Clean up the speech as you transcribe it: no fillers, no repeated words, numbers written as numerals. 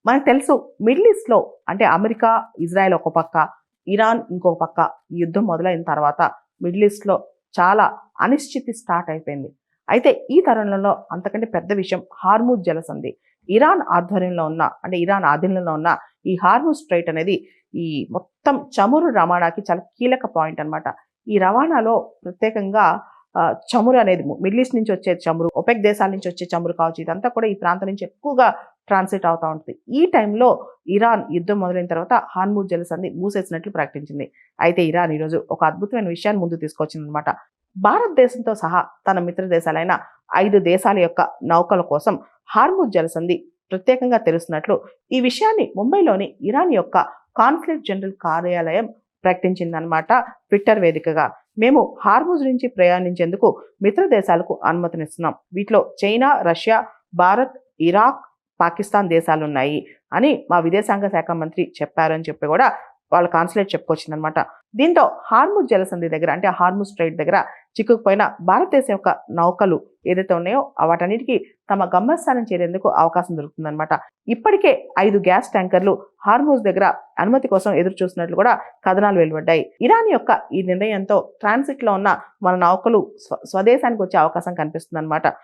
మనకు తెలుసు మిడిల్ ఈస్ట్‌లో అంటే అమెరికా, ఇజ్రాయెల్ ఒక పక్క, ఇరాన్ ఇంకొక పక్క ఈ యుద్ధం మొదలైన తర్వాత మిడిల్ ఈస్ట్‌లో చాలా అనిశ్చితి స్టార్ట్ అయిపోయింది. అయితే ఈ తరుణంలో అంతకంటే పెద్ద విషయం హార్ముజ్ జలసంధి. ఇరాన్ ఆధ్వర్యంలో ఉన్న అంటే ఇరాన్ ఆధీనంలో ఉన్న ఈ హార్ముజ్ స్ట్రైట్ అనేది ఈ మొత్తం చమురు రవాణాకి చాలా కీలక పాయింట్ అన్నమాట. ఈ రవాణాలో ప్రత్యేకంగా చమురు అనేది మిడిల్ ఈస్ట్ నుంచి వచ్చే చమురు, ఒపెక్ దేశాల నుంచి వచ్చే చమురు కావచ్చు, ఇదంతా కూడా ఈ ప్రాంతం నుంచి ఎక్కువగా ట్రాన్సిట్ అవుతా ఉంటుంది. ఈ టైంలో ఇరాన్ యుద్ధం మొదలైన తర్వాత హార్ముజ్ జలసంధి మూసేసినట్లు ప్రకటించింది. అయితే ఇరాన్ ఈరోజు ఒక అద్భుతమైన విషయాన్ని ముందుకు తీసుకొచ్చిందనమాట. భారతదేశంతో సహా తన మిత్ర దేశాలైన 5 దేశాల యొక్క నౌకల కోసం హార్ముజ్ జలసంధి ప్రత్యేకంగా తెలుస్తున్నట్లు ఈ విషయాన్ని ముంబైలోని ఇరాన్ యొక్క కాన్సులేట్ జనరల్ కార్యాలయం ప్రకటించిందనమాట ట్విట్టర్ వేదికగా. మేము హార్ముజ్ నుంచి ప్రయాణించేందుకు మిత్ర దేశాలకు అనుమతినిస్తున్నాం. వీటిలో China, Russia, Bharat, Iraq, Pakistan దేశాలున్నాయి అని మా విదేశాంగ శాఖ మంత్రి చెప్పారని చెప్పి కూడా వాళ్ళ కాన్సులేట్ చెప్పుకొచ్చిందనమాట. దీంతో హార్ముజ్ జలసంధి దగ్గర అంటే హార్ముజ్ స్ట్రైట్ దగ్గర చిక్కుకుపోయిన భారతదేశం యొక్క నౌకలు ఏదైతే ఉన్నాయో వాటన్నిటికీ తమ గమ్యస్థానం చేరేందుకు అవకాశం దొరుకుతుందన్నమాట. ఇప్పటికే 5 గ్యాస్ ట్యాంకర్లు హార్ముజ్ దగ్గర అనుమతి కోసం ఎదురు చూస్తున్నట్లు కూడా కథనాలు వెలువడ్డాయి. ఇరాన్ యొక్క ఈ నిర్ణయంతో ట్రాన్సిట్ లో ఉన్న మన నౌకలు స్వదేశానికి వచ్చే అవకాశం కనిపిస్తుందన్నమాట.